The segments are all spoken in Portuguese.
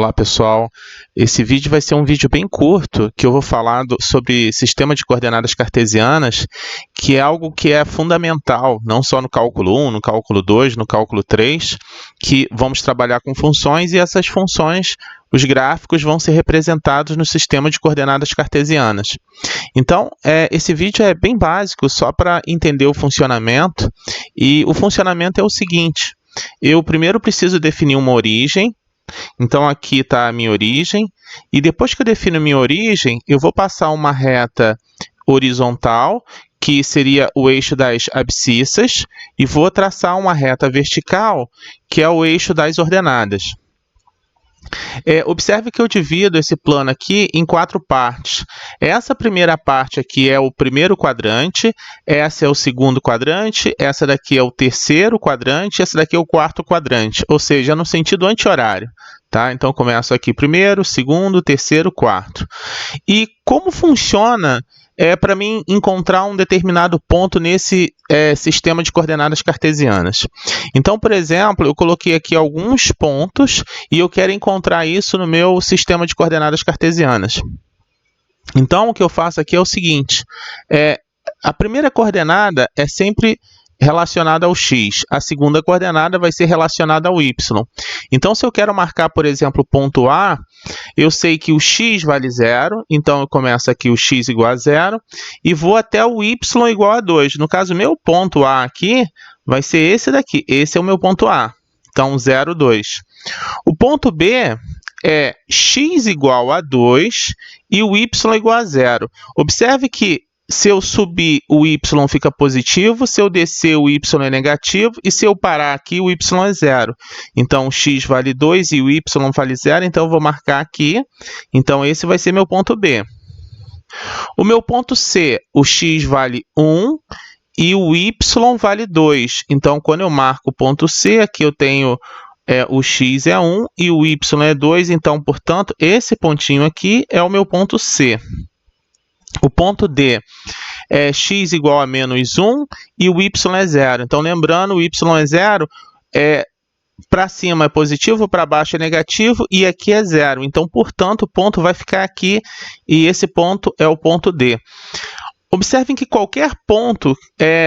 Olá pessoal, esse vídeo vai ser um vídeo bem curto que eu vou falar sobre sistema de coordenadas cartesianas, que é algo que é fundamental, não só no cálculo 1, no cálculo 2, no cálculo 3, que vamos trabalhar com funções e essas funções, os gráficos vão ser representados no sistema de coordenadas cartesianas. Então, esse vídeo é bem básico, só para entender o funcionamento, e o funcionamento é o seguinte: eu primeiro preciso definir uma origem. Então, aqui está a minha origem, e depois que eu defino minha origem, eu vou passar uma reta horizontal, que seria o eixo das abscissas, e vou traçar uma reta vertical, que é o eixo das ordenadas. Observe que eu divido esse plano aqui em 4 partes. Essa primeira parte aqui é o primeiro quadrante, essa é o segundo quadrante, essa daqui é o terceiro quadrante, essa daqui é o quarto quadrante, ou seja, no sentido anti-horário. Tá? Então, começo aqui primeiro, segundo, terceiro, quarto. E como funciona para mim encontrar um determinado ponto nesse sistema de coordenadas cartesianas? Então, por exemplo, eu coloquei aqui alguns pontos e eu quero encontrar isso no meu sistema de coordenadas cartesianas. Então, o que eu faço aqui é o seguinte: a primeira coordenada é sempre relacionada ao x, a segunda coordenada vai ser relacionada ao y. Então, se eu quero marcar, por exemplo, o ponto A, eu sei que o x vale 0, então eu começo aqui o x igual a 0, e vou até o y igual a 2. No caso, meu ponto A aqui vai ser esse daqui, esse é o meu ponto A. Então, 0, 2. O ponto B é x igual a 2 e o y igual a 0. Observe que se eu subir, o y fica positivo, se eu descer, o y é negativo, e se eu parar aqui, o y é 0. Então, o x vale 2 e o y vale 0, então eu vou marcar aqui. Então, esse vai ser meu ponto B. O meu ponto C, o x vale 1 e o y vale 2. Então, quando eu marco o ponto C, aqui eu tenho o x é 1 e o y é 2, então, portanto, esse pontinho aqui é o meu ponto C. O ponto D é x igual a menos 1 e o y é 0. Então, lembrando, o y é 0, para cima é positivo, para baixo é negativo e aqui é 0. Então, portanto, o ponto vai ficar aqui e esse ponto é o ponto D. Observem que qualquer ponto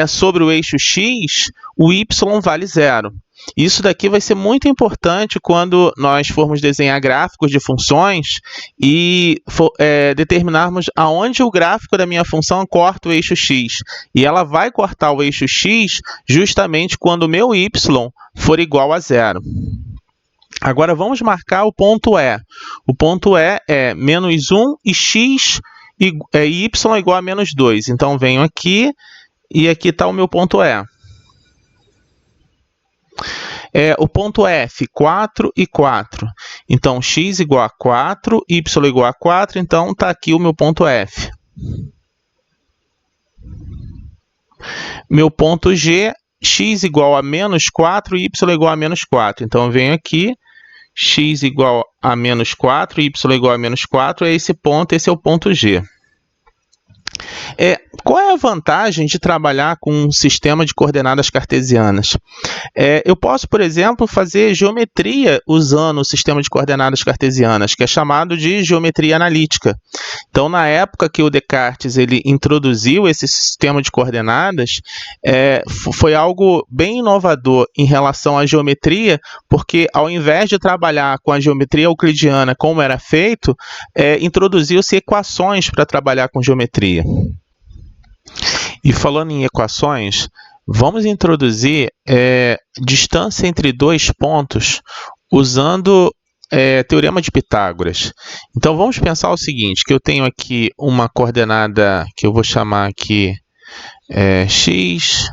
sobre o eixo x, o y vale 0. Isso daqui vai ser muito importante quando nós formos desenhar gráficos de funções e determinarmos aonde o gráfico da minha função corta o eixo x. E ela vai cortar o eixo x justamente quando o meu y for igual a 0. Agora, vamos marcar o ponto E. O ponto E é menos 1 e x y igual a menos 2. Então, venho aqui e aqui está o meu ponto E. O ponto F, 4 e 4. Então, x igual a 4, y igual a 4, então está aqui o meu ponto F. Meu ponto G, x igual a menos 4 e y igual a menos 4. Então, eu venho aqui, x igual a menos 4 e y igual a menos 4, é esse é o ponto G. Qual é a vantagem de trabalhar com um sistema de coordenadas cartesianas? Eu posso, por exemplo, fazer geometria usando o sistema de coordenadas cartesianas, que é chamado de geometria analítica. Então, na época que o Descartes ele introduziu esse sistema de coordenadas, foi algo bem inovador em relação à geometria, porque ao invés de trabalhar com a geometria euclidiana como era feito, introduziu-se equações para trabalhar com geometria. E falando em equações, vamos introduzir distância entre dois pontos usando teorema de Pitágoras. Então, vamos pensar o seguinte, que eu tenho aqui uma coordenada que eu vou chamar aqui x,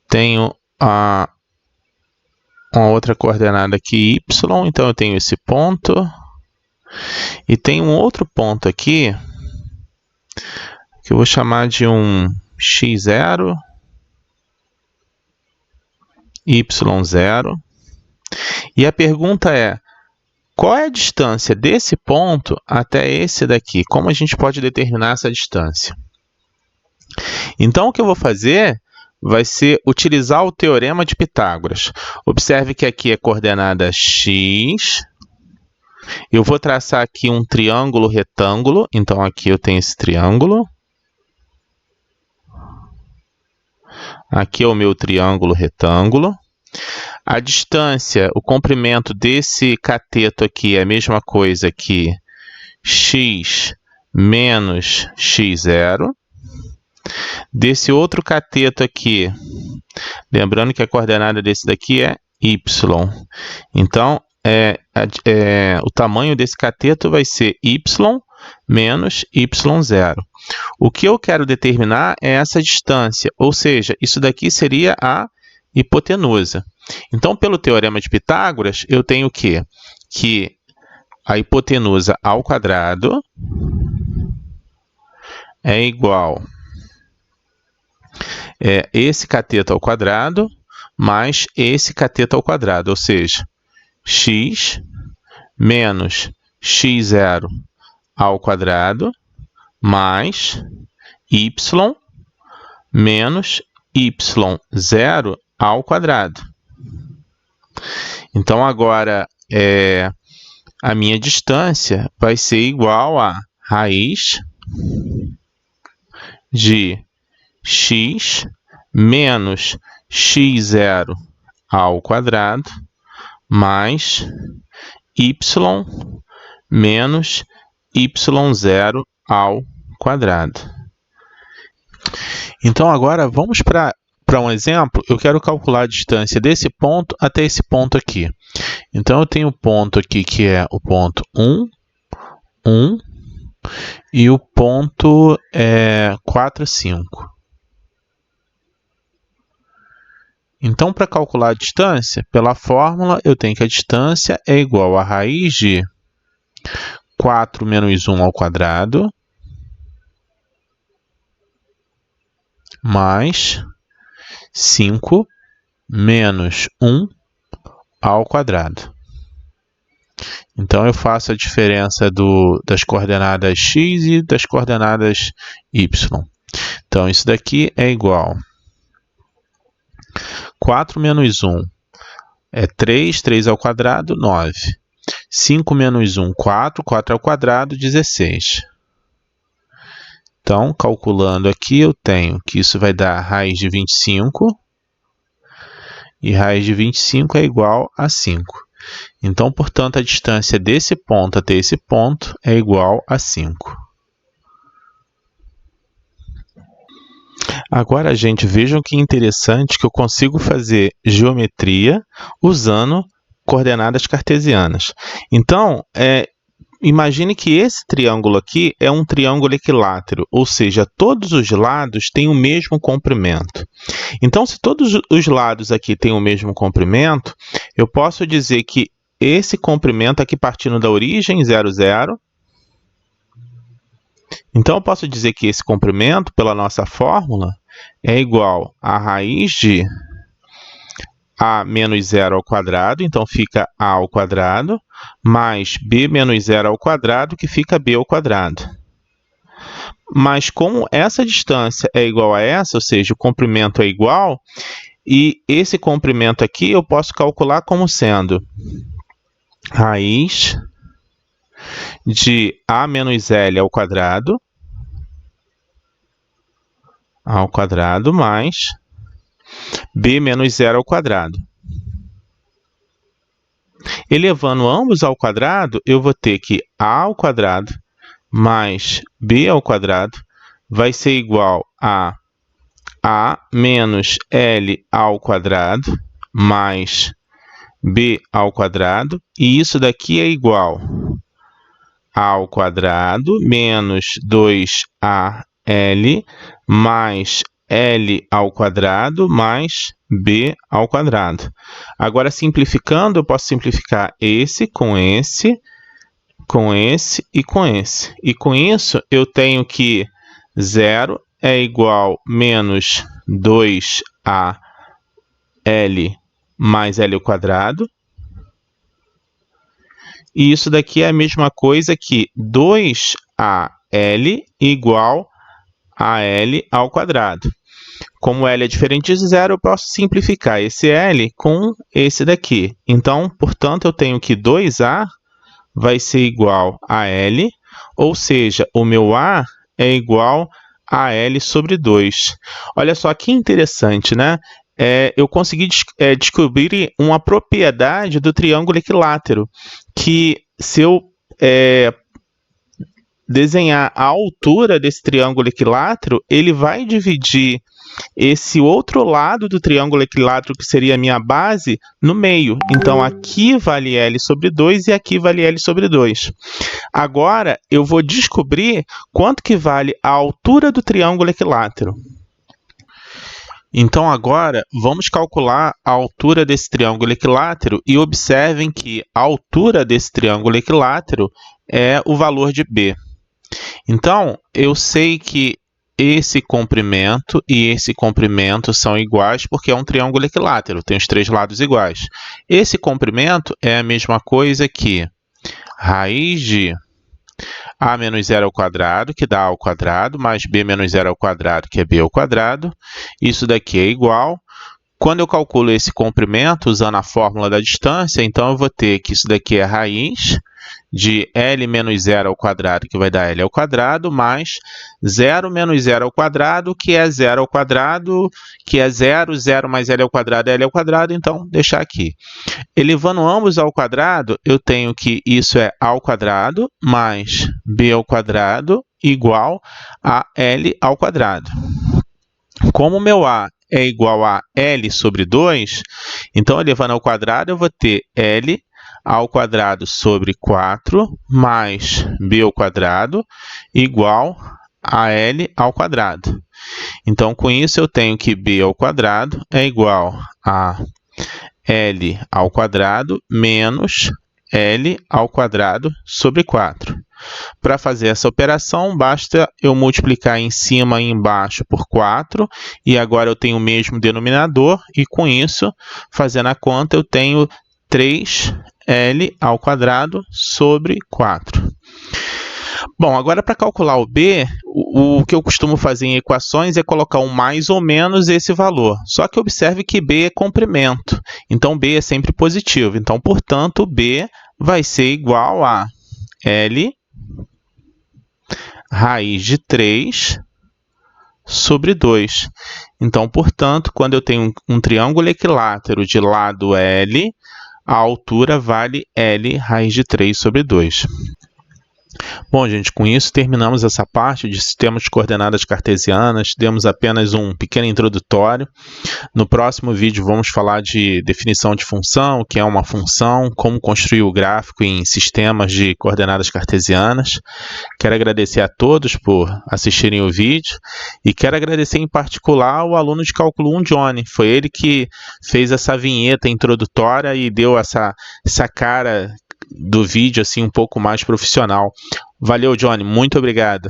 tenho uma outra coordenada aqui y, então eu tenho esse ponto, e tem um outro ponto aqui, que eu vou chamar de um x0, y0. E a pergunta é, qual é a distância desse ponto até esse daqui? Como a gente pode determinar essa distância? Então, o que eu vou fazer vai ser utilizar o teorema de Pitágoras. Observe que aqui é coordenada x, Eu vou traçar aqui um triângulo retângulo. Então, aqui eu tenho esse triângulo. Aqui é o meu triângulo retângulo. A distância, o comprimento desse cateto aqui é a mesma coisa que x menos x0. Desse outro cateto aqui, lembrando que a coordenada desse daqui é y. Então, o tamanho desse cateto vai ser y menos y0. O que eu quero determinar é essa distância, ou seja, isso daqui seria a hipotenusa. Então, pelo teorema de Pitágoras, eu tenho o quê? Que a hipotenusa ao quadrado é igual a esse cateto ao quadrado mais esse cateto ao quadrado, ou seja, x menos x0 ao quadrado mais y menos y0 ao quadrado. Então, agora, a minha distância vai ser igual a raiz de x menos x0 ao quadrado mais y menos y0 ao quadrado. Então, agora, vamos para um exemplo. Eu quero calcular a distância desse ponto até esse ponto aqui. Então, eu tenho um ponto aqui que é o ponto 1, 1, e o ponto 4, 5. Então, para calcular a distância, pela fórmula, eu tenho que a distância é igual a raiz de 4 menos 1 ao quadrado mais 5 menos 1 ao quadrado. Então, eu faço a diferença das coordenadas x e das coordenadas y. Então, isso daqui é igual a 4 menos 1 é 3, 3 ao quadrado, 9. 5 menos 1, 4, 4 ao quadrado, 16. Então, calculando aqui, eu tenho que isso vai dar raiz de 25. E raiz de 25 é igual a 5. Então, portanto, a distância desse ponto até esse ponto é igual a 5. Agora, gente, vejam que interessante que eu consigo fazer geometria usando coordenadas cartesianas. Então, imagine que esse triângulo aqui é um triângulo equilátero, ou seja, todos os lados têm o mesmo comprimento. Então, se todos os lados aqui têm o mesmo comprimento, eu posso dizer que esse comprimento aqui partindo da origem, 0, 0. Então, eu posso dizer que esse comprimento, pela nossa fórmula, é igual a raiz de a menos 0 ao quadrado, então fica a ao quadrado, mais b menos 0 ao quadrado, que fica b ao quadrado. Mas como essa distância é igual a essa, ou seja, o comprimento é igual, e esse comprimento aqui eu posso calcular como sendo raiz de a menos l ao quadrado mais b menos 0 ao quadrado. Elevando ambos ao quadrado, eu vou ter que a ao quadrado mais b ao quadrado vai ser igual a menos l ao quadrado mais b ao quadrado, e isso daqui é igual a ao quadrado menos 2al mais l ao quadrado mais b ao quadrado. Agora, simplificando, eu posso simplificar esse, com esse e com esse. E com isso, eu tenho que 0 é igual a menos 2al mais l ao quadrado. E isso daqui é a mesma coisa que 2al igual a l ao quadrado. Como l é diferente de 0, eu posso simplificar esse l com esse daqui. Então, portanto, eu tenho que 2a vai ser igual a L, ou seja, o meu A é igual a L sobre 2. Olha só que interessante, né? Eu consegui descobrir uma propriedade do triângulo equilátero, que se eu desenhar a altura desse triângulo equilátero, ele vai dividir esse outro lado do triângulo equilátero, que seria a minha base, no meio. Então, aqui vale L sobre 2 e aqui vale L sobre 2. Agora, eu vou descobrir quanto que vale a altura do triângulo equilátero. Então, agora, vamos calcular a altura desse triângulo equilátero e observem que a altura desse triângulo equilátero é o valor de B. Então, eu sei que esse comprimento e esse comprimento são iguais porque é um triângulo equilátero, tem os três lados iguais. Esse comprimento é a mesma coisa que raiz de a menos zero ao quadrado, que dá a ao quadrado, mais b menos zero ao quadrado, que é b ao quadrado. Isso daqui é igual. Quando eu calculo esse comprimento, usando a fórmula da distância, então eu vou ter que isso daqui é raiz de L menos zero ao quadrado, que vai dar L ao quadrado, mais 0 menos zero ao quadrado, que é zero ao quadrado, que é 0, 0 mais L ao quadrado é L ao quadrado, então deixar aqui. Elevando ambos ao quadrado, eu tenho que isso é A ao quadrado mais B ao quadrado igual a L ao quadrado. Como o meu A é igual a L sobre 2, então elevando ao quadrado eu vou ter L ao quadrado sobre 4 mais b ao quadrado igual a L ao quadrado. Então, com isso, eu tenho que b ao quadrado é igual a L ao quadrado menos L ao quadrado sobre 4. Para fazer essa operação, basta eu multiplicar em cima e embaixo por 4, e agora eu tenho o mesmo denominador, e com isso, fazendo a conta, eu tenho 3L ao quadrado sobre 4. Bom, agora para calcular o B, o que eu costumo fazer em equações é colocar um mais ou menos esse valor. Só que observe que B é comprimento, então B é sempre positivo. Então, portanto, B vai ser igual a L raiz de 3 sobre 2. Então, portanto, quando eu tenho um triângulo equilátero de lado L, a altura vale L raiz de 3 sobre 2. Bom, gente, com isso terminamos essa parte de sistemas de coordenadas cartesianas. Demos apenas um pequeno introdutório. No próximo vídeo vamos falar de definição de função, o que é uma função, como construir o gráfico em sistemas de coordenadas cartesianas. Quero agradecer a todos por assistirem o vídeo e quero agradecer em particular ao aluno de cálculo 1, Johnny. Foi ele que fez essa vinheta introdutória e deu essa cara do vídeo assim um pouco mais profissional. Valeu, Johnny, muito obrigado.